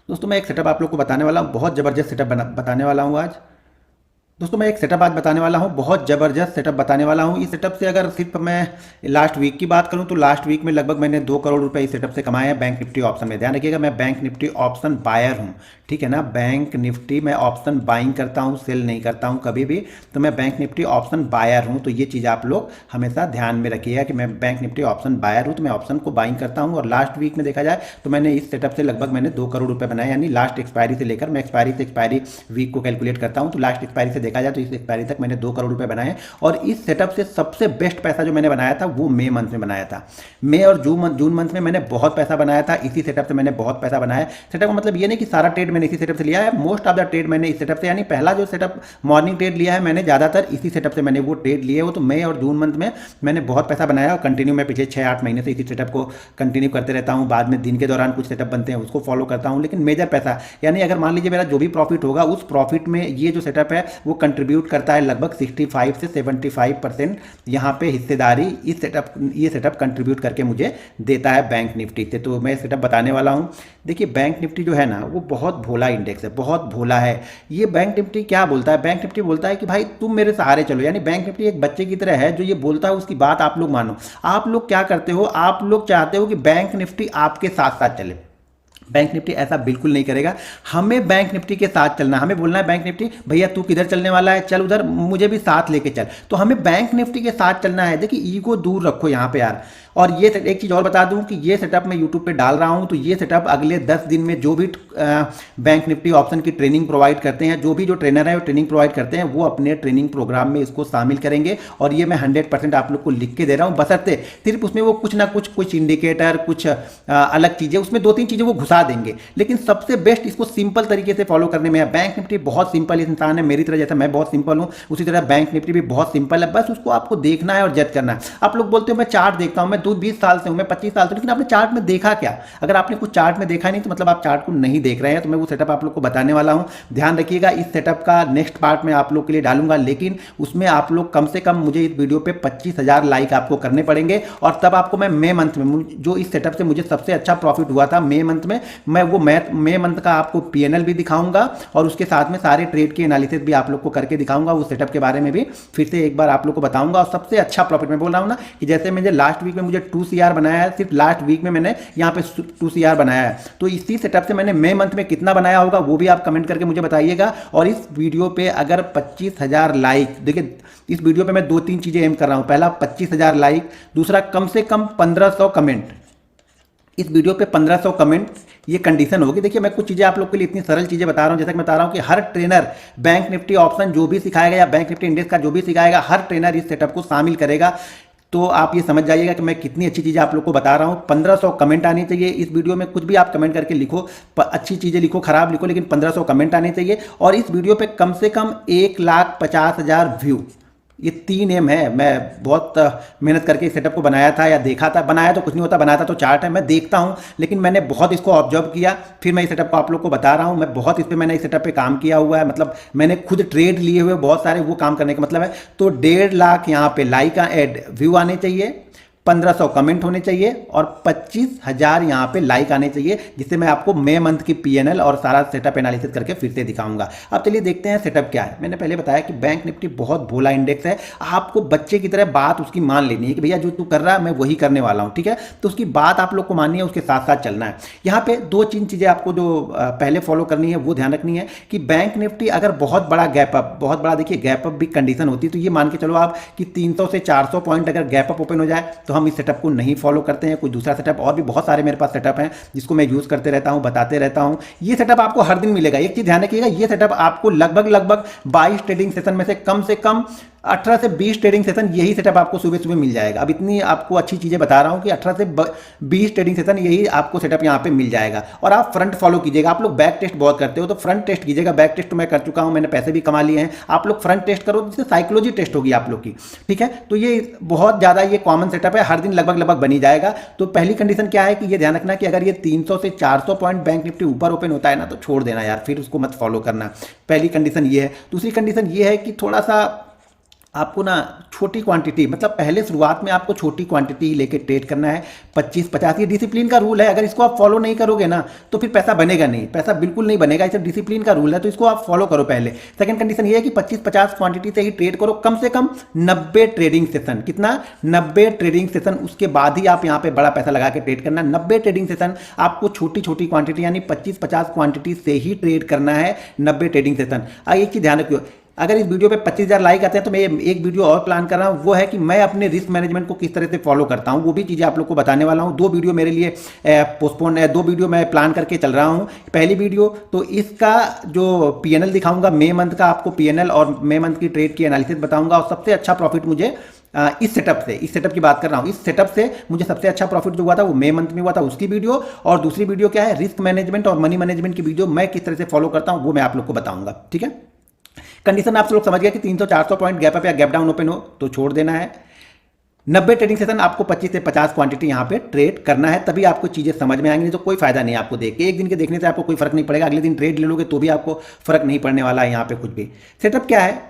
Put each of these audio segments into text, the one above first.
दोस्तों मैं एक सेटअप आप लोग को बताने वाला हूँ, बहुत ज़बरदस्त सेटअप बताने वाला हूँ आज। दोस्तों मैं एक सेटअप आज बताने वाला हूँ, बहुत ज़बरदस्त सेटअप बताने वाला हूँ। इस सेटअप से अगर सिर्फ मैं लास्ट वीक की बात करूँ तो लास्ट वीक में लगभग मैंने 2 करोड़ रुपए इस सेटअप से कमाए हैं बैंक निफ्टी ऑप्शन में। ध्यान रखिएगा, मैं बैंक निफ्टी ऑप्शन बायर हूँ, ठीक है ना। बैंक निफ्टी मैं ऑप्शन बाइंग करता हूँ, सेल नहीं करता हूँ कभी भी। तो मैं बैंक निफ्टी ऑप्शन बायर हूँ, तो ये चीज़ आप लोग हमेशा ध्यान में रखिएगा कि मैं बैंक निफ्टी ऑप्शन बायर हूँ, तो मैं ऑप्शन को बाइंग करता हूँ। और लास्ट वीक में देखा जाए तो मैंने इस सेटअप से लगभग मैंने 2 करोड़ रुपए बनाए, यानी लास्ट एक्सपायरी से लेकर, मैं एक्सपायरी से एक्सपायरी वीक को कैलकुलेट करता हूँ, तो लास्ट एक्सपायरी से देखा जाए तो इस एक्सपायरी तक मैंने 2 करोड़ रुपए बनाए। और इस सेटअप से सबसे बेस्ट पैसा जो मैंने बनाया था वो मई मंथ में बनाया था। मई और जून मंथ में मैंने बहुत पैसा बनाया था, इसी सेटअप से मैंने बहुत पैसा बनाया। सेटअप का मतलब ये नहीं कि सारा ट्रेड मैंने इसी सेटअप से लिया है, मोस्ट ऑफ द ट्रेड मैंने इस सेटअप से, यानी पहला जो सेटअप मॉर्निंग ट्रेड लिया है मैंने ज़्यादातर इसी सेटअप से मैंने वो ट्रेड लिए। वो तो मई और जून मंथ में मैंने बहुत पैसा बनाया और कंटिन्यू मैं पिछले 6-8 महीने से इसी सेटअप को कंटिन्यू करते रहता हूँ। बाद में दिन के दौरान कुछ सेटअप बनते हैं उसको फॉलो करता हूँ, लेकिन मेजर पैसा, यानी अगर मान लीजिए मेरा जो भी प्रॉफिट होगा उस प्रॉफिट में ये जो सेटअप है वो कंट्रीब्यूट करता है लगभग 65 से 75% यहाँ पे हिस्सेदारी ये सेटअप कंट्रीब्यूट करके मुझे देता है बैंक निफ्टी से। तो मैं सेटअप बताने वाला हूँ। देखिए बैंक निफ्टी जो है ना वो बहुत भोला इंडेक्स है, बहुत भोला है। ये बैंक निफ्टी क्या बोलता है, बैंक निफ्टी बोलता है कि भाई तुम मेरे सहारे चलो, यानी बैंक निफ्टी एक बच्चे की तरह है जो ये बोलता है उसकी बात आप लोग मानो। आप लोग क्या करते हो, आप लोग चाहते हो कि बैंक निफ्टी आपके साथ साथ चले। बैंक निफ्टी ऐसा बिल्कुल नहीं करेगा। हमें बैंक निफ्टी के साथ चलना, हमें बोलना है बैंक निफ्टी भैया तू किधर चलने वाला है, चल उधर, मुझे भी साथ लेके चल। तो हमें बैंक निफ्टी के साथ चलना है। देखिए ईगो दूर रखो यहाँ पे यार। और ये एक चीज़ और बता दूं कि ये सेटअप मैं यूट्यूब पे डाल रहा हूं, तो ये सेटअप अगले 10 दिन में जो भी बैंक निफ्टी ऑप्शन की ट्रेनिंग प्रोवाइड करते हैं, जो भी जो ट्रेनर है वो ट्रेनिंग प्रोवाइड करते हैं, वो अपने ट्रेनिंग प्रोग्राम में इसको शामिल करेंगे। और ये मैं 100% आप लोग को लिख के दे रहा हूँ, बशर्ते सिर्फ उसमें वो कुछ ना कुछ इंडिकेटर, कुछ अलग चीज़ें, उसमें 2-3 चीज़ें वो घुसा देंगे, लेकिन सबसे बेस्ट इसको सिंपल तरीके से फॉलो करने में है। बैंक निफ्टी बहुत सिंपल इंसान है, मेरी तरह, जैसा मैं बहुत सिंपल हूँ उसी तरह बैंक निफ्टी भी बहुत सिंपल है। बस उसको आपको देखना है और जज करना है। आप लोग बोलते हो मैं चार्ट देखता हूँ, मैं 20 साल से हूँ, मैं 25 साल से, लेकिन आपने चार्ट में देखा क्या? अगर आपने कुछ चार्ट में देखा नहीं तो मतलब आप चार्ट को नहीं देख रहे हैं। तो मैं वो सेटअप आप लोग को बताने वाला हूँ, ध्यान रखिएगा। इस सेटअप का नेक्स्ट पार्ट में आप लोग के लिए डालूंगा, लेकिन उसमें आप लोग कम से कम मुझे इस वीडियो पे 25,000 लाइक आपको करने पड़ेंगे। और तब आपको मैं मई मंथ में, जो इस सेटअप से मुझे सबसे अच्छा प्रॉफिट हुआ था मई मंथ में, मैं वो मई मंथ का आपको पीएनएल भी दिखाऊंगा और उसके साथ में सारे ट्रेड के एनालिसिस भी आप लोग को करके दिखाऊंगा। उस सेटअप के बारे में भी फिर से एक बार आप लोग को बताऊंगा। और सबसे अच्छा प्रॉफिट मैं बोल रहा हूं ना कि जैसे मुझे लास्ट वीक में मुझे 2 CR बनाया है, सिर्फ लास्ट वीक में मैंने यहाँ पे 2 CR बनाया है। तो इसी सेटअप से मैंने मई मंथ में कितना बनाया होगा वो भी आप कमेंट करके मुझे बताइएगा। और इस वीडियो पे अगर 25,000 लाइक, देखिए इस वीडियो पे मैं 2-3 चीजें एम कर रहा हूं। पहला 25,000 लाइक, दूसरा कम से कम 1500 कमेंट। इस वीडियो पे 1500 कमेंट, ये कंडीशन होगी। देखिए मैं कुछ चीज़ें आप लोग के लिए इतनी सरल चीज़ें बता रहा हूँ, जैसा कि मैं बता रहा हूँ कि हर ट्रेनर बैंक निफ्टी ऑप्शन जो भी सिखाएगा या बैंक निफ्टी इंडेक्स का जो भी सिखाएगा, हर ट्रेनर इस सेटअप को शामिल करेगा। तो आप ये समझ जाइएगा कि मैं कितनी अच्छी चीज़ें आप लोग को बता रहा हूँ। 1500 कमेंट आने चाहिए इस वीडियो में। कुछ भी आप कमेंट करके लिखो, अच्छी चीज़ें लिखो, खराब लिखो, लेकिन 1500 कमेंट आने चाहिए। और इस वीडियो पे कम से कम 1,50,000 व्यू। ये 3 एम है। मैं बहुत मेहनत करके इस सेटअप को बनाया था, या देखा था। बनाया तो कुछ नहीं होता, बनाया था तो चार्ट है, मैं देखता हूँ, लेकिन मैंने बहुत इसको ऑब्जर्व किया, फिर मैं इस सेटअप को आप लोग को बता रहा हूँ। मैं बहुत इस पर मैंने इस सेटअप पे काम किया हुआ है, मतलब मैंने खुद ट्रेड लिए हुए बहुत सारे, वो काम करने का मतलब है। तो 1.5 लाख यहाँ पे लाइक व्यू आने चाहिए, 1500 कमेंट होने चाहिए और 25,000 यहाँ पे लाइक आने चाहिए, जिससे मैं आपको मई मंथ की पीएनएल और सारा सेटअप एनालिसिस करके फिर से दिखाऊंगा। अब चलिए देखते हैं सेटअप क्या है। मैंने पहले बताया कि बैंक निफ्टी बहुत भोला इंडेक्स है। आपको बच्चे की तरह बात उसकी मान लेनी है कि भैया जो तू कर रहा है मैं वही करने वाला हूँ, ठीक है। तो उसकी बात आप लोग को माननी है, उसके साथ साथ चलना है। यहाँ पे 2-3 चीज़ें आपको जो पहले फॉलो करनी है वो ध्यान रखनी है कि बैंक निफ्टी अगर बहुत बड़ा गैप अप, बहुत बड़ा, देखिए गैप अप भी कंडीशन होती है, तो ये मान के चलो आप कि 300 से 400 पॉइंट अगर गैप अप ओपन हो जाए तो हम इस सेटअप को नहीं फॉलो करते हैं। कोई दूसरा सेटअप, और भी बहुत सारे मेरे पास सेटअप हैं जिसको मैं यूज करते रहता हूं, बताते रहता हूं। ये सेटअप आपको हर दिन मिलेगा। एक चीज ध्यान रखिएगा, ये सेटअप आपको लगभग 22 ट्रेडिंग सेशन में से कम 18 से 20 ट्रेडिंग सेशन यही सेटअप आपको सुबह सुबह मिल जाएगा। अब इतनी आपको अच्छी चीजें बता रहा हूं कि 18 से 20 ट्रेडिंग सेशन यही आपको सेटअप यहां पे मिल जाएगा। और आप फ्रंट फॉलो कीजिएगा। आप लोग बैक टेस्ट बहुत करते हो, तो फ्रंट टेस्ट कीजिएगा। बैक टेस्ट तो मैं कर चुका हूं, मैंने पैसे भी कमा लिए हैं। आप लोग फ्रंट टेस्ट करो, जिससे साइकोलॉजी टेस्ट होगी आप लोग की, ठीक है। तो ये बहुत ज्यादा ये कॉमन सेटअप है, हर दिन लगभग बनी जाएगा। तो पहली कंडीशन क्या है कि ये ध्यान रखना कि अगर ये 300 से 400 पॉइंट बैंक निफ्टी ऊपर ओपन होता है ना, तो छोड़ देना यार, फिर उसको मत फॉलो करना। पहली कंडीशन ये है। दूसरी कंडीशन ये है कि थोड़ा सा आपको ना छोटी क्वांटिटी, मतलब पहले शुरुआत में आपको छोटी क्वांटिटी लेके ट्रेड करना है। 25-50 ये डिसिप्लिन का रूल है, अगर इसको आप फॉलो नहीं करोगे ना तो फिर पैसा बनेगा नहीं, पैसा बिल्कुल नहीं बनेगा। इसे डिसिप्लिन का रूल है, तो इसको आप फॉलो करो पहले। सेकंड कंडीशन ये है कि 25-50 क्वांटिटी से ही ट्रेड करो, कम से कम 90 ट्रेडिंग सेशन। कितना? 90 ट्रेडिंग सेशन, उसके बाद ही आप यहाँ पे बड़ा पैसा लगा के ट्रेड करना। 90 ट्रेडिंग सेशन आपको छोटी छोटी क्वांटिटी यानी 25-50 क्वांटिटी से ही ट्रेड करना है, 90 ट्रेडिंग सेशन। एक चीज ध्यान रखियो, अगर इस वीडियो पे 25,000 लाइक आते हैं तो मैं एक वीडियो और प्लान कर रहा हूँ, वो है कि मैं अपने रिस्क मैनेजमेंट को किस तरह से फॉलो करता हूँ, वो भी चीज़ें आप लोग को बताने वाला हूँ। 2 वीडियो मेरे लिए पोस्टपोन है, 2 वीडियो मैं प्लान करके चल रहा हूँ। पहली वीडियो तो इसका जो पीएनएल दिखाऊंगा, मई मंथ का आपको पीएनएल और मई मंथ की ट्रेड की एनालिसिस बताऊंगा, और सबसे अच्छा प्रॉफिट मुझे इस सेटअप की बात कर रहा हूँ, इस सेटअप से मुझे सबसे अच्छा प्रॉफिट जो हुआ था वो मई मंथ में हुआ था, उसकी वीडियो। और दूसरी वीडियो क्या है, रिस्क मैनेजमेंट और मनी मैनेजमेंट की वीडियो, मैं किस तरह से फॉलो करता हूँ वो मैं आप लोग को बताऊंगा। ठीक है, कंडीशन आप लोग समझ गए कि 300-400 पॉइंट गैप अप या गैप डाउन ओपन हो तो छोड़ देना है। 90 ट्रेडिंग सेशन आपको 25 से 50 क्वांटिटी यहाँ पे ट्रेड करना है, तभी आपको चीज़ें समझ में आएंगी। नहीं तो कोई फायदा नहीं आपको देख के, एक दिन के देखने से आपको कोई फर्क नहीं पड़ेगा, अगले दिन ट्रेड ले लोगे तो भी आपको फर्क नहीं पड़ने वाला है यहाँ पे कुछ भी। सेटअप क्या है,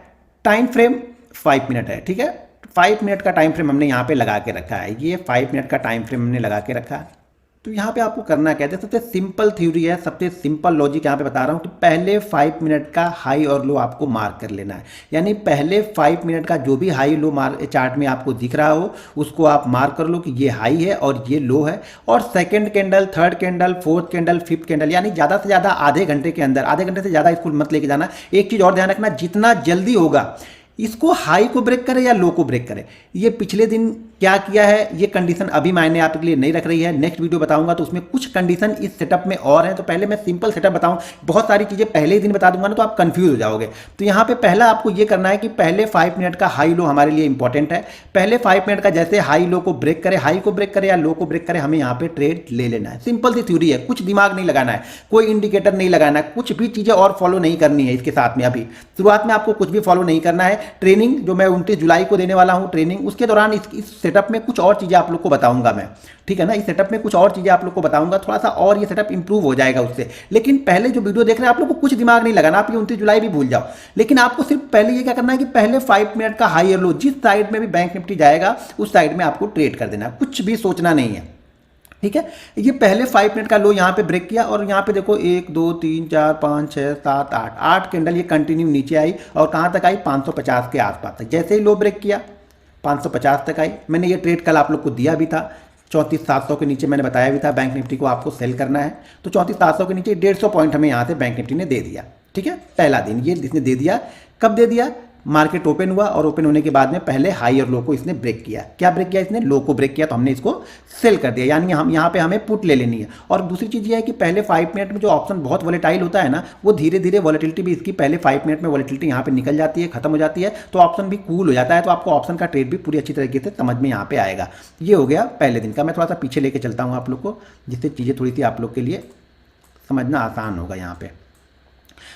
टाइम फ्रेम 5 मिनट है। ठीक है, 5 मिनट का टाइम फ्रेम हमने यहाँ पे लगा के रखा है, ये 5 मिनट का टाइम फ्रेम हमने लगा के रखा है। तो यहाँ पे आपको करना क्या है, सबसे सिंपल थ्योरी है, सबसे सिंपल लॉजिक यहाँ पे बता रहा हूँ कि पहले 5 मिनट का हाई और लो आपको मार्क कर लेना है। यानी पहले 5 मिनट का जो भी हाई लो चार्ट में आपको दिख रहा हो उसको आप मार्क कर लो कि ये हाई है और ये लो है। और second candle, third candle, fourth candle, fifth candle, यानी ज़्यादा से ज़्यादा आधे घंटे के अंदर, आधे घंटे से ज़्यादा इसको मत लेके जाना। एक चीज़ और ध्यान रखना, जितना जल्दी होगा इसको हाई को ब्रेक करे या लो को ब्रेक करे। ये पिछले दिन क्या किया है, ये कंडीशन अभी मायने आपके लिए नहीं रख रही है, नेक्स्ट वीडियो बताऊंगा तो उसमें कुछ कंडीशन इस सेटअप में और हैं। तो पहले मैं सिंपल सेटअप बताऊं, बहुत सारी चीज़ें पहले ही दिन बता दूंगा ना तो आप कंफ्यूज हो जाओगे। तो यहाँ पे पहला आपको ये करना है कि पहले 5 मिनट का हाई लो हमारे लिए इंपॉर्टेंट है। पहले 5 मिनट का जैसे हाई लो को ब्रेक करे, हाई को ब्रेक करे या लो को ब्रेक करे, हमें यहाँ पे ट्रेड ले लेना है। सिंपल सी थ्योरी है, कुछ दिमाग नहीं लगाना है, कोई इंडिकेटर नहीं लगाना है, कुछ भी चीज़ें और फॉलो नहीं करनी है। इसके साथ में अभी शुरुआत में आपको कुछ भी फॉलो नहीं करना है। ट्रेनिंग जो मैं 29 जुलाई को देने वाला हूँ ट्रेनिंग, उसके दौरान इस सेटअप में कुछ और चीज़ें आप लोग को बताऊंगा मैं। ठीक है ना, इस सेटअप में कुछ और चीज़ें आप लोग को बताऊंगा, थोड़ा सा और ये सेटअप इंप्रूव हो जाएगा उससे। लेकिन पहले जो वीडियो देख रहे हैं आप लोग को कुछ दिमाग नहीं लगाना, आप ये 29 जुलाई भी भूल जाओ। लेकिन आपको सिर्फ पहले ये क्या करना है कि पहले 5 मिनट का हाई और लो, जिस साइड में भी बैंक निफ्टी जाएगा उस साइड में आपको ट्रेड कर देना है, कुछ भी सोचना नहीं है। ठीक है, ये पहले 5 मिनट का लो यहाँ पे ब्रेक किया और यहाँ पे देखो 1 2 3 4 5 6 7 8 कैंडल ये कंटिन्यू नीचे आई और कहाँ तक आई, 550 के आसपास तक। जैसे ही लो ब्रेक किया 550 तक आई। मैंने ये ट्रेड कल आप लोग को दिया भी था, 34,700 के नीचे मैंने बताया भी था बैंक निफ्टी को आपको सेल करना है। तो 34,700 के नीचे 150 पॉइंट हमें यहाँ से बैंक निफ्टी ने दे दिया। ठीक है, पहला दिन ये इसने दे दिया। कब दे दिया, मार्केट ओपन हुआ और ओपन होने के बाद में पहले हाई और लो को इसने ब्रेक किया। क्या ब्रेक किया इसने, लो को ब्रेक किया, तो हमने इसको सेल कर दिया। यानी हम यहाँ पे हमें पुट ले लेनी है। और दूसरी चीज़ ये है कि पहले 5 मिनट में जो ऑप्शन बहुत वॉलेटाइल होता है ना, वो धीरे धीरे वॉलेटिलिटी भी इसकी पहले 5 मिनट में वॉलेटिलिटी यहाँ पे निकल जाती है, खत्म हो जाती है, तो ऑप्शन भी कूल हो जाता है। तो आपको ऑप्शन का ट्रेड भी पूरी अच्छी तरीके से समझ में यहाँ पे आएगा। ये हो गया पहले दिन का। मैं थोड़ा सा पीछे लेके चलता हूँ आप लोग को, जिससे चीज़ें थोड़ी सी आप लोग के लिए समझना आसान होगा यहाँ पे।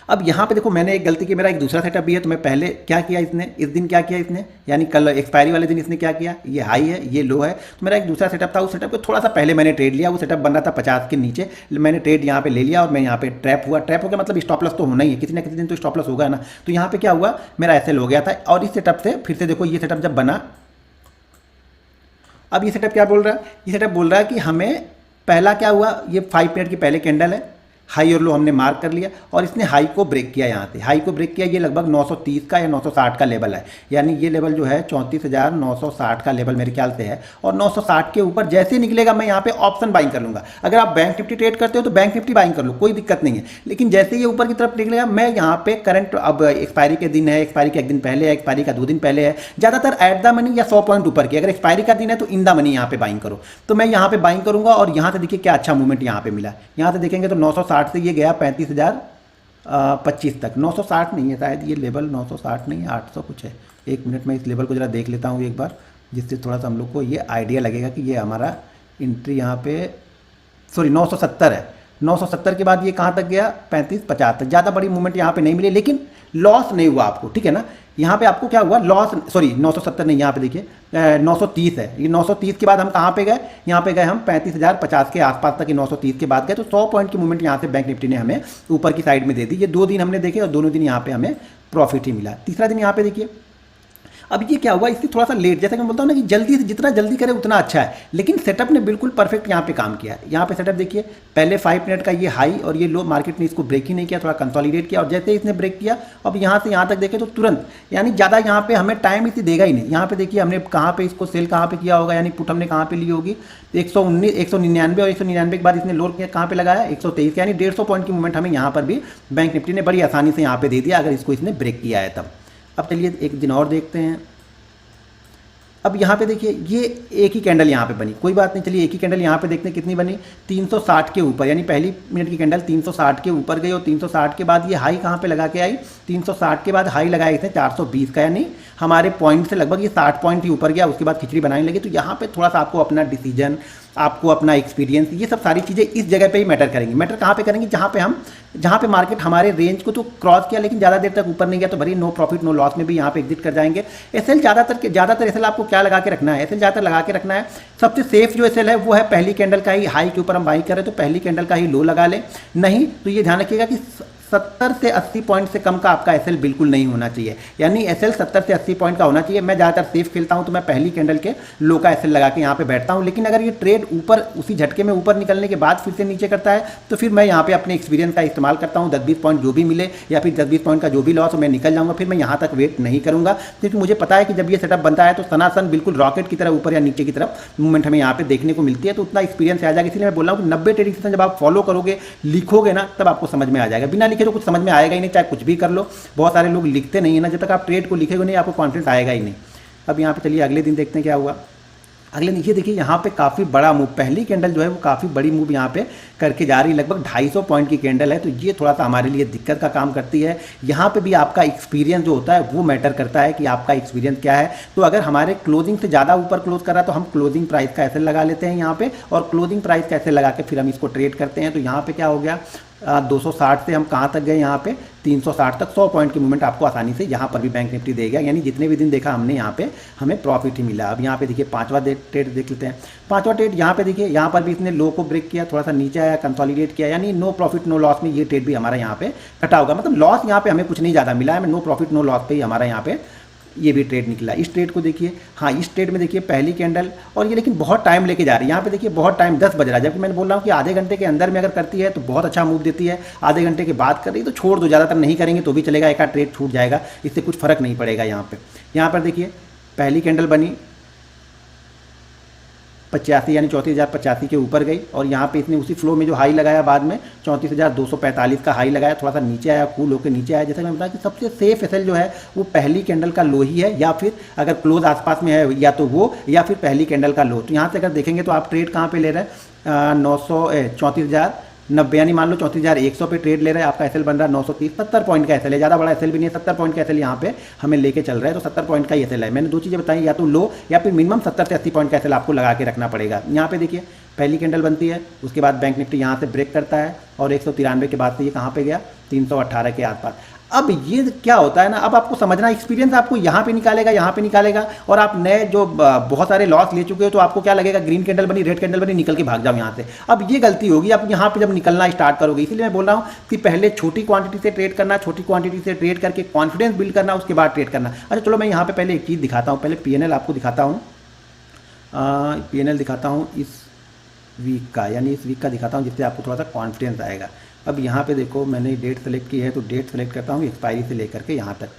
अब यहाँ पे देखो मैंने एक गलती की, मेरा एक दूसरा सेटअप भी है। तो मैं पहले क्या किया इसने, इस दिन क्या किया इसने, यानी कल एक्सपायरी वाले दिन इसने क्या किया, ये हाई है ये लो है। तो मेरा एक दूसरा सेटअप था, उस सेटअप को थोड़ा सा पहले मैंने ट्रेड लिया। वो सेटअप बन रहा था 50 के नीचे, मैंने ट्रेड यहाँ पे ले लिया और मैं यहाँ पे ट्रैप हुआ। ट्रैप हो गया मतलब स्टॉप लॉस तो होना ही है, किसी ना किसी दिन तो स्टॉप लॉस होगा ना। तो यहाँ पे क्या हुआ, मेरा एसएल हो गया था। और इस सेटअप से फिर से देखो, ये सेटअप जब बना, अब ये सेटअप क्या बोल रहा है, ये सेटअप बोल रहा है कि हमें पहला क्या हुआ, ये 5 मिनट की पहले कैंडल है, हाई और लो हमने मार्क कर लिया और इसने हाई को ब्रेक किया। यहाँ से हाई को ब्रेक किया, ये लगभग 930 का या 960 का लेवल है। यानी ये लेवल जो है 34,960 का लेवल मेरे ख्याल से है। और 960 के ऊपर जैसे ही निकलेगा मैं यहाँ पे ऑप्शन बाइंग कर लूँगा। अगर आप बैंक निफ्टी ट्रेड करते हो तो बैंक निफ्टी बाइंग कर लो, कोई दिक्कत नहीं है। लेकिन जैसे ये ऊपर की तरफ निकलेगा, मैं यहाँ पे करंट, अब एक्सपायरी के दिन है, एक्सपायरी का 1 दिन पहले है, एक्सपायरी का 2 दिन पहले है, ज़्यादातर एट द मनी या 100 पॉइंट ऊपर की। अगर एक्सपायरी का दिन है तो इन द मनी यहाँ पे बाइंग करो। तो मैं यहाँ पे बाइंग करूँगा और यहाँ से देखिए क्या अच्छा मूवमेंट यहाँ पे मिला। यहाँ से देखेंगे तो 960 से ये गया 35,025 तक। 960 नहीं है शायद ये लेवल, 960 नहीं है, 800 कुछ है। 1 मिनट में इस लेवल को ज़रा देख लेता हूँ एक बार, जिससे थोड़ा सा हम लोग को ये आइडिया लगेगा कि ये हमारा एंट्री यहाँ पे, सॉरी 970 है। 970 के बाद ये कहाँ तक गया, 35-50 तक। ज़्यादा बड़ी मूवमेंट यहाँ पे नहीं मिली, लेकिन लॉस नहीं हुआ आपको। ठीक है ना, यहाँ पे आपको क्या हुआ, लॉस, सॉरी 970 नहीं, यहाँ पे देखिए 930 है। ये 930 के बाद हम कहाँ पे गए, यहाँ पे गए हम 35,050 के आसपास तक। ये 930 के बाद गए, तो 100 पॉइंट की मूवमेंट यहाँ से बैंक निफ्टी ने हमें ऊपर की साइड में दे दी। ये 2 दिन हमने देखे और दोनों दिन यहाँ पे हमें प्रॉफिट ही मिला। तीसरा दिन यहाँ पे देखिए, अब ये क्या हुआ, इससे थोड़ा सा लेट, जैसा कि मैं बोलता हूँ ना कि जल्दी से जितना जल्दी करे उतना अच्छा है, लेकिन सेटअप ने बिल्कुल परफेक्ट यहाँ पे काम किया है। यहाँ पे सेटअप देखिए, पहले 5 मिनट का ये हाई और ये लो, मार्केट ने इसको ब्रेक ही नहीं किया, थोड़ा कंसोलिडेट किया, और जैसे इसने ब्रेक किया अब यहाँ से यहाँ तक देखें तो तुरंत, यानी ज़्यादा यहाँ पे हमें टाइम इसे देगा ही नहीं। यहाँ पे देखिए हमने कहाँ पे इसको सेल कहाँ पे किया होगा, यानी पुट हमने कहाँ पे ली होगी 119, 199, और 199 के बाद इसने लोअर किया कहाँ पे लगाया 123, यानी 150 पॉइंट की मूवमेंट हमें यहाँ पर भी बैंक निफ्टी ने बड़ी आसानी से यहाँ पे दे दिया, अगर इसको इसने ब्रेक किया है तब। अब चलिए एक दिन और देखते हैं। अब यहाँ पे देखिए ये एक ही कैंडल यहाँ पे बनी, कोई बात नहीं, चलिए एक ही कैंडल यहाँ पे देखते हैं कितनी बनी, 360 के ऊपर, यानी पहली मिनट की कैंडल 360 के ऊपर गई और 360 के बाद ये हाई कहाँ पे लगा के आई, 360 के बाद हाई लगाया इसने 420 का, यानी हमारे पॉइंट से लगभग ये 60 पॉइंट ही ऊपर गया, उसके बाद खिचड़ी बनाने लगी। तो यहाँ पे थोड़ा सा आपको अपना डिसीजन, आपको अपना एक्सपीरियंस, ये सब सारी चीज़ें इस जगह पे ही मैटर करेंगी। मैटर कहाँ पे करेंगी, जहाँ पे मार्केट हमारे रेंज को तो क्रॉस किया लेकिन ज़्यादा देर तक ऊपर नहीं गया, तो भरी नो प्रॉफिट नो लॉस में भी यहाँ पे एग्जिट कर जाएंगे। एसएल ज़्यादातर एसएल आपको क्या लगा के रखना है, एसएल ज़्यादातर लगा के रखना है, सबसे सेफ जो एसएल है वो है पहली कैंडल का ही हाई के ऊपर हम बाई कर रहे हैं तो पहली कैंडल का ही लो लगा लें, नहीं तो ये ध्यान रखिएगा कि 70 से 80 पॉइंट से कम का आपका एसएल बिल्कुल नहीं होना चाहिए, यानी एसएल 70 से 80 पॉइंट का होना चाहिए। मैं ज़्यादातर सेफ खेलता हूं तो मैं पहली कैंडल के लो का एसएल लगा के यहाँ पे बैठता हूं, लेकिन अगर ये ट्रेड ऊपर उसी झटके में ऊपर निकलने के बाद फिर से नीचे करता है तो फिर मैं यहाँ पे अपने एक्सपीरियंस का इस्तेमाल करता हूँ। 10-20 पॉइंट जो भी मिले या फिर 10-20 पॉइंट का जो भी लॉस मैं निकल जाऊँगा, फिर मैं यहाँ तक वेट नहीं करूँगा, क्योंकि मुझे पता है कि जब ये सेटअप बनता है तो सनातन बिल्कुल रॉकेट की तरह ऊपर या नीचे की तरफ मूवमेंट हमें यहाँ पे देखने को मिलती है, तो उतना एक्सपीरियंस आ जाएगा। इसलिए मैं बोल रहा हूँ कि 90 ट्रेडिंग सेशन जब आप फॉलो करोगे, लिखोगे ना, तब आपको समझ में आ जाएगा। बिना लिखे तो कुछ समझ में आएगा नहीं, चाहे कुछ भी कर लो। बहुत सारे लोग लिखते नहीं है ना, जब तक आप ट्रेड को लिखेगे नहीं आपको कॉन्फिडेंस आएगा ही नहीं। अब यहाँ पे चलिए अगले दिन देखते हैं क्या हुआ। अगले दिन देखिए यहाँ पे काफ़ी बड़ा मूव, पहली कैंडल जो है वो काफ़ी बड़ी मूव यहाँ पे करके जा रही है, लगभग 250 पॉइंट की कैंडल है, तो ये थोड़ा सा हमारे लिए दिक्कत का काम करती है। यहाँ पे भी आपका एक्सपीरियंस जो होता है वो मैटर करता है कि आपका एक्सपीरियंस क्या है। तो अगर हमारे क्लोजिंग से ज़्यादा ऊपर क्लोज कर रहा है तो हम क्लोजिंग प्राइस का एसएल लगा लेते हैं यहाँ पे, और क्लोजिंग प्राइस का एसएल लगा के फिर हम इसको ट्रेड करते हैं। तो यहाँ पे क्या हो गया, 260 से हम कहाँ तक गए, यहाँ पे 360 तक 100 पॉइंट की मूवमेंट आपको आसानी से यहाँ पर भी बैंक निफ्टी देगा, यानी जितने भी दिन देखा हमने यहाँ पे हमें प्रॉफिट ही मिला। अब यहाँ पे देखिए पांचवा ट्रेड देख लेते हैं। पांचवा ट्रेड यहाँ पे देखिए, यहाँ पर भी इसने लो को ब्रेक किया, थोड़ा सा नीचे आया, कंसोलिडेट किया, यानी नो प्रॉफिट नो लॉस में ये ट्रेड भी हमारा यहाँ पे कटा होगा, मतलब लॉस यहाँ पे हमें कुछ नहीं ज़्यादा मिला है, नो प्रॉफिट नो लॉस पे ही हमारा यहाँ पे ये भी ट्रेड निकला। इस ट्रेड को देखिए, हाँ इस ट्रेड में देखिए पहली कैंडल, और ये लेकिन बहुत टाइम लेके जा रही है। यहाँ पे देखिए बहुत टाइम 10 बज रहा है, जबकि मैंने बोल रहा हूँ कि आधे घंटे के अंदर में अगर करती है तो बहुत अच्छा मूव देती है, आधे घंटे के बाद कर रही तो छोड़ दो, ज़्यादातर नहीं करेंगे तो भी चलेगा, एक आध ट्रेड छूट जाएगा, इससे कुछ फर्क नहीं पड़ेगा। यहाँ पर देखिए पहली कैंडल बनी 85, यानी 34,085 के ऊपर गई, और यहाँ पे इसने उसी फ्लो में जो हाई लगाया बाद में 34,245 का हाई लगाया, थोड़ा सा नीचे आया, कूल होकर नीचे आया। जैसा कि मैंने बताया कि सबसे सेफ एसएल जो है वो पहली कैंडल का लो ही है, या फिर अगर क्लोज आसपास में है या तो वो, या फिर पहली कैंडल का लो। तो यहाँ से अगर देखेंगे तो आप ट्रेड कहाँ पे ले रहे हैं, 34,090, यानी मान लो 34,100 पे ट्रेड ले रहे हैं, आपका एसएल बन रहा है 930, 70 पॉइंट का एसएल है, ज़्यादा बड़ा एसएल भी नहीं है, 70 पॉइंट का एसएल यहाँ पे हमें लेके चल रहा है, तो 70 पॉइंट का ही एसएल है। मैंने दो चीज़ें बताई, या तो लो या फिर मिनिमम 70 से 80 पॉइंट का एसएल आपको लगा के रखना पड़ेगा। यहाँ पे देखिए पहली कैंडल बनती है, उसके बाद बैंक निफ्टी यहाँ से ब्रेक करता है, और 193 के बाद से ये कहाँ पे गया, 318 के आसपास। अब ये क्या होता है ना, अब आपको समझना, एक्सपीरियंस आपको यहाँ पे निकालेगा, और आप नए जो बहुत सारे लॉस ले चुके हो तो आपको क्या लगेगा, ग्रीन कैंडल बनी, रेड कैंडल बनी, निकल के भाग जाओ यहाँ से। अब ये गलती होगी आप यहाँ पे जब निकलना स्टार्ट करोगे। इसीलिए मैं बोल रहा हूँ कि पहले छोटी क्वांटिटी से ट्रेड करना, छोटी क्वांटिटी से ट्रेड करके कॉन्फिडेंस बिल्ड करना, उसके बाद ट्रेड करना। अच्छा चलो मैं यहाँ पे पहले एक चीज़ दिखाता हूँ, पहले पीएनएल आपको दिखाता हूँ, पीएनएल दिखाता हूँ इस वीक का, यानी इस वीक का दिखाता हूँ, जिससे आपको थोड़ा सा कॉन्फिडेंस आएगा। अब यहाँ पे देखो मैंने डेट सेलेक्ट की है, तो डेट सेलेक्ट करता हूँ एक्सपायरी से लेकर के यहाँ तक।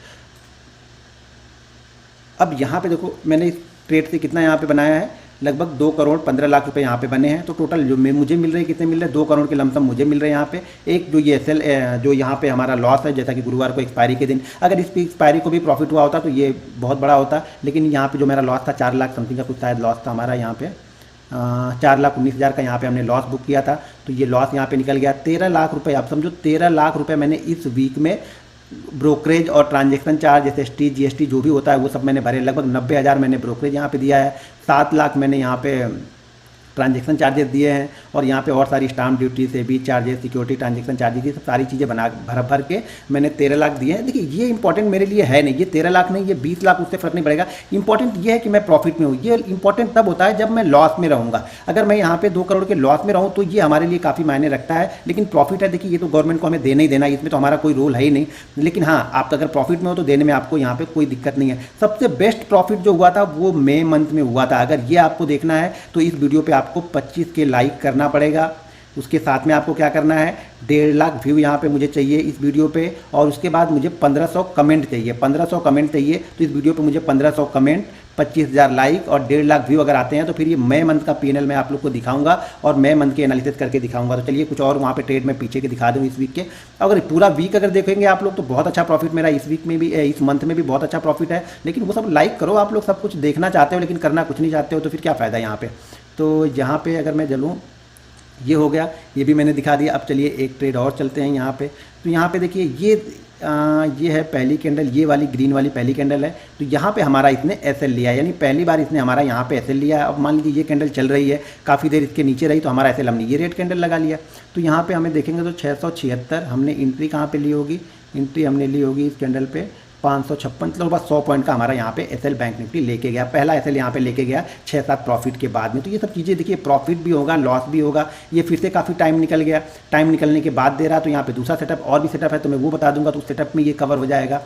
अब यहाँ पे देखो मैंने इस ट्रेड से कितना यहाँ पे बनाया है, लगभग 2 करोड़ 15 लाख रुपए यहाँ पे बने हैं। तो टोटल जो मुझे मिल रहे हैं, कितने मिल रहे हैं, 2 करोड़ के लमसम मुझे मिल रहे हैं यहाँ पे। एक जो ये एसएल जो यहाँ पे हमारा लॉस है, जैसा कि गुरुवार को एक्सपायरी के दिन अगर इस एक्सपायरी को भी प्रॉफिट हुआ होता तो ये बहुत बड़ा होता, लेकिन यहाँ पे जो मेरा लॉस था 4 लाख समथिंग का कुछ शायद लॉस था हमारा यहाँ पे, 4,19,000 का यहाँ पे हमने लॉस बुक किया था। तो ये लॉस यहाँ पे निकल गया 13 लाख रुपए। आप समझो 13 लाख रुपए मैंने इस वीक में ब्रोकरेज और ट्रांजैक्शन चार्ज जैसे एसटी जीएसटी जो भी होता है वो सब मैंने भरे। लगभग 90,000 मैंने ब्रोकरेज यहाँ पे दिया है, 7 लाख मैंने यहाँ पे ट्रांजैक्शन चार्जेस दिए हैं और यहाँ पे और सारी स्टाम्प ड्यूटी से भी चार्जेस, सिक्योरिटी ट्रांजैक्शन चार्जेस, ये सब सारी चीज़ें बना भर के मैंने 13 लाख दिए हैं। देखिए ये इंपॉर्टेंट मेरे लिए है नहीं, ये 13 लाख नहीं, ये 20 लाख, उससे फर्क नहीं पड़ेगा। इंपॉर्टेंट ये है कि मैं प्रॉफिट में हूँ। ये इंपॉर्टेंट तब होता है जब मैं लॉस में रहूँगा। अगर मैं यहाँ पे 2 करोड़ के लॉस में रहूँ तो ये हमारे लिए काफ़ी मायने रखता है, लेकिन प्रॉफिट है देखिए ये तो गवर्नमेंट को हमें देना ही देना है, इसमें तो हमारा कोई रोल है ही नहीं। लेकिन हाँ, आप अगर प्रॉफिट में हो तो देने में आपको यहाँ पे कोई दिक्कत नहीं है। सबसे बेस्ट प्रॉफिट जो हुआ था वो मई मंथ में हुआ था। अगर ये आपको देखना है तो इस वीडियो पे आपको 25 के लाइक करना पड़ेगा। उसके साथ में आपको क्या करना है, 1.5 लाख व्यू यहाँ पे मुझे चाहिए इस वीडियो पे, और उसके बाद मुझे 1500 कमेंट चाहिए। 1500 कमेंट चाहिए तो इस वीडियो पे मुझे 1500 कमेंट, 25,000 लाइक और 1.5 लाख व्यू अगर आते हैं तो फिर ये मई मंथ का पीएनएल मैं आप लोग को दिखाऊंगा और मई मंथ के एनालिसिस करके दिखाऊंगा। तो चलिए कुछ और वहाँ पे ट्रेड में पीछे के दिखा दूँ इस वीक के। अगर पूरा वीक अगर देखेंगे आप लोग तो बहुत अच्छा प्रॉफिट मेरा इस वीक में भी, इस मंथ में भी बहुत अच्छा प्रॉफिट है। लेकिन वो सब लाइक करो, आप लोग सब कुछ देखना चाहते हो लेकिन करना कुछ नहीं चाहते हो तो फिर क्या फ़ायदा यहाँ पे। तो यहाँ पे अगर मैं चलूँ, ये हो गया, ये भी मैंने दिखा दिया। अब चलिए एक ट्रेड और चलते हैं यहाँ पे। तो यहाँ पे देखिए ये है पहली कैंडल, ये वाली ग्रीन वाली पहली कैंडल है। तो यहाँ पे हमारा इसने एसएल लिया है, यानी पहली बार इसने हमारा यहाँ पे एसएल लिया है। अब मान लीजिए ये कैंडल चल रही है, काफ़ी देर इसके नीचे रही तो हमारा एसएल हमने ये रेड कैंडल लगा लिया। तो यहाँ पे हमें देखेंगे तो 676 हमने एंट्री कहाँ पे ली होगी, एंट्री हमने ली होगी इस कैंडल पे 556, मतलब बस 100 पॉइंट का हमारा यहाँ पे एसएल बैंक निफ्टी लेके गया। पहला एसएल यहाँ पे लेके गया 6-7 प्रॉफिट के बाद में। तो ये सब चीज़ें देखिए, प्रॉफिट भी होगा, लॉस भी होगा। ये फिर से काफ़ी टाइम निकल गया, टाइम निकलने के बाद दे रहा। तो यहाँ पे दूसरा सेटअप और भी सेटअप है तो मैं वो बता दूंगा, तो उस सेटअप में ये कवर हो जाएगा।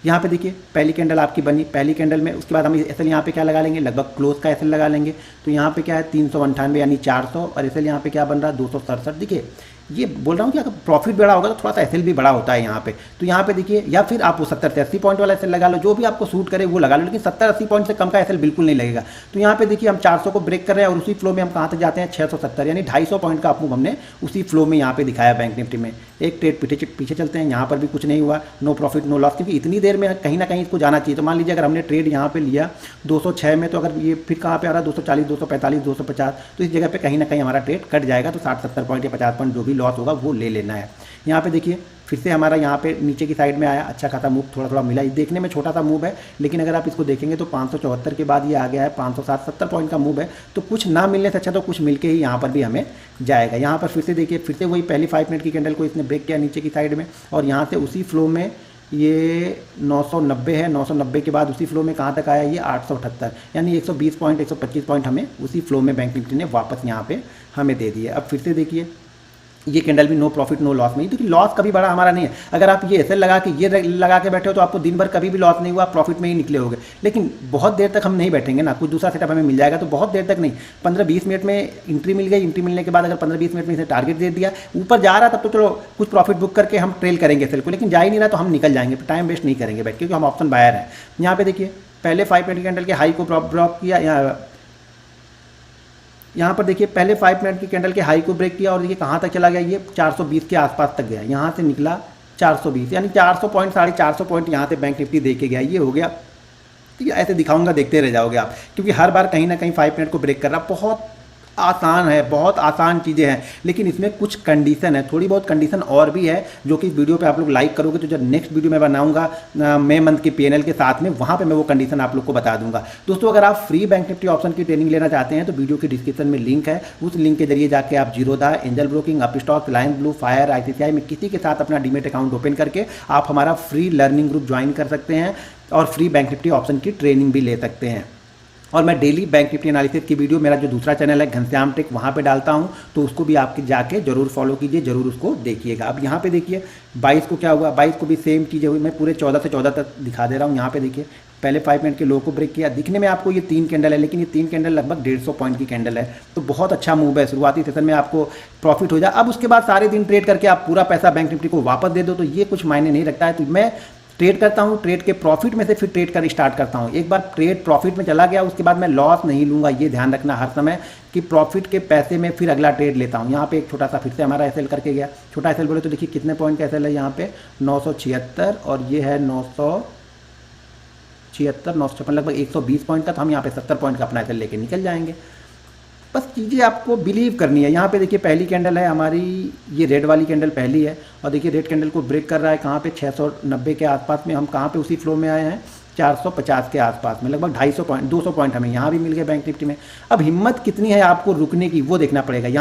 यहाँ पे देखिए पहली कैंडल आपकी बनी, पहली कैंडल में उसके बाद हम एसएल यहाँ पे क्या लगा लेंगे, लगभग क्लोज का एसएल लगा लेंगे। तो यहाँ पे क्या है 398 यानी 400, और एसएल यहाँ पे क्या बन रहा है 267। देखिए ये बोल रहा हूँ कि अगर प्रॉफिट बड़ा होगा तो थोड़ा सा एसएल भी बड़ा होता है यहाँ पे। तो यहाँ पे देखिए, या फिर आप वो 70 से 80 पॉइंट वाला एसएल लगा लो, जो भी आपको सूट करे वो लगा लो, लेकिन 70-80 पॉइंट से कम का एसएल बिल्कुल नहीं लगेगा। तो यहाँ पे देखिए हम 400 को ब्रेक कर रहे हैं और उसी फ्लो में हम कहाँ तक जाते हैं 670, यानी 250 पॉइंट का अप हमने उसी फ्लो में यहाँ पे दिखाया बैंक निफ्टी में। एक ट्रेड पीछे चलते हैं, यहाँ पर भी कुछ नहीं हुआ, नो प्रॉफिट नो लॉस, क्योंकि इतनी देर में कहीं ना कहीं इसको जाना चाहिए। तो मान लीजिए अगर हमने ट्रेड यहाँ पे लिया 206 में, तो अगर ये फिर कहाँ पे आ रहा है 240, 245, 250, तो इस जगह पे कहीं ना कहीं हमारा ट्रेड कट जाएगा। तो 60-70 पॉइंट या 50 पॉइंट जो भी लॉस होगा वो ले लेना है। यहाँ पे देखिए फिर से हमारा यहाँ पे नीचे की साइड में आया, अच्छा खासा मूव थोड़ा थोड़ा मिला। ये देखने में छोटा सा मूव है, लेकिन अगर आप इसको देखेंगे तो 574 के बाद ये आ गया है 560-70 पॉइंट का मूव है। तो कुछ ना मिलने से अच्छा तो कुछ मिलके ही यहाँ पर भी हमें जाएगा। यहाँ पर फिर से देखिए, फिर से वही पहली 5 मिनट की कैंडल को इसने ब्रेक किया नीचे की साइड में, और यहाँ से उसी फ्लो में ये 990 है, 990 के बाद उसी फ्लो में कहाँ तक आया ये 878, यानी 120 पॉइंट 125 पॉइंट हमें उसी फ्लो में बैंक निफ्टी ने वापस यहाँ पे हमें दे दिए। अब फिर से देखिए ये कैंडल भी नो प्रॉफिट नो लॉस में, क्योंकि लॉस कभी बड़ा हमारा नहीं है। अगर आप ये एसएल लगा के ये लगा के बैठे हो तो आपको दिन भर कभी भी लॉस नहीं हुआ, प्रॉफिट में ही निकले होगे। लेकिन बहुत देर तक हम नहीं बैठेंगे ना, कुछ दूसरा सेटअप हमें मिल जाएगा। तो बहुत देर तक नहीं, 15-20 मिनट में एंट्री मिल गई, एंट्री मिलने के बाद अगर 15-20 मिनट में इसे टारगेट दे दिया, ऊपर जा रहा तब तो चलो कुछ प्रॉफिट बुक करके हम ट्रेल करेंगे एसएल को, लेकिन जा ही नहीं रहा तो हम निकल जाएंगे, टाइम वेस्ट नहीं करेंगे बैठ, क्योंकि हम ऑप्शन बायर हैं। यहाँ पे देखिए पहले 5 मिनट कैंडल के हाई को ड्रॉप किया, यहाँ पर देखिए पहले 5 मिनट की कैंडल के हाई को ब्रेक किया, और देखिए कहाँ तक चला गया, ये 420 के आसपास तक गया। यहाँ से निकला 420, यानी 400 पॉइंट 450 पॉइंट यहाँ से बैंक निफ्टी दे के गया। ये हो गया। तो ये ऐसे दिखाऊंगा, देखते रह जाओगे आप, क्योंकि हर बार कहीं ना कहीं 5 मिनट को ब्रेक कर रहा। बहुत आसान है, बहुत आसान चीज़ें हैं, लेकिन इसमें कुछ कंडीशन है, थोड़ी बहुत कंडीशन और भी है, जो कि इस वीडियो पे आप लोग लाइक करोगे तो जब नेक्स्ट वीडियो मैं बनाऊंगा मई मंथ के पीएनएल के साथ में, वहाँ पे मैं वो कंडीशन आप लोग को बता दूंगा। दोस्तों अगर आप फ्री बैंक निफ्टी ऑप्शन की ट्रेनिंग लेना चाहते हैं तो वीडियो के डिस्क्रिप्शन में लिंक है, उस लिंक के जरिए जाके आप Zerodha, angel broking, Upstox, Reliance blue, fire, ICICI में किसी के साथ अपना डीमेट अकाउंट ओपन करके आप हमारा फ्री लर्निंग ग्रुप ज्वाइन कर सकते हैं और फ्री बैंक निफ्टी ऑप्शन की ट्रेनिंग भी ले सकते हैं। और मैं डेली बैंक निफ्टी एनालिसिस की वीडियो मेरा जो दूसरा चैनल है घनश्याम टेक, वहाँ पे डालता हूँ, तो उसको भी आप जाके जरूर फॉलो कीजिए, जरूर उसको देखिएगा। अब यहाँ पे देखिए 22 को क्या हुआ, 22 को भी सेम चीज़ हुई। मैं पूरे 14 से 14 तक दिखा दे रहा हूँ। यहाँ पे देखिए पहले 5 मिनट के लो को ब्रेक किया, दिखने में आपको ये 3 कैंडल है, लेकिन ये 3 कैंडल लगभग 150 पॉइंट की कैंडल है। तो बहुत अच्छा मूव है, शुरुआती सेशन में आपको प्रॉफिट हो जाए। अब उसके बाद सारे दिन ट्रेड करके आप पूरा पैसा बैंक निफ्टी को वापस दे दो, तो ये कुछ मायने नहीं रखता है। तो मैं ट्रेड करता हूँ, ट्रेड के प्रॉफिट में से फिर ट्रेड कर स्टार्ट करता हूँ। एक बार ट्रेड प्रॉफिट में चला गया उसके बाद मैं लॉस नहीं लूँगा, ये ध्यान रखना हर समय कि प्रॉफिट के पैसे में फिर अगला ट्रेड लेता हूँ। यहाँ पे एक छोटा सा फिर से हमारा एसएल करके गया, छोटा एसएल बोले तो देखिए कितने पॉइंट का एसएल है यहाँ पे 976, और ये है 976, 956, लगभग 120 पॉइंट का। तो हम यहाँ पे 70 पॉइंट का अपना एसएल लेके निकल जाएंगे। बस चीज़ें आपको बिलीव करनी है। यहाँ पे देखिए पहली कैंडल है हमारी, ये रेड वाली कैंडल पहली है, और देखिए रेड कैंडल को ब्रेक कर रहा है कहाँ पे 690 के आसपास में। हम कहाँ पे उसी फ्लो में आए हैं, 450 के आसपास में, लगभग 250 पॉइंट 200 पॉइंट हमें यहाँ भी मिल गए बैंक निफ्टी में। अब हिम्मत कितनी है आपको रुकने की वो देखना पड़ेगा। यहाँ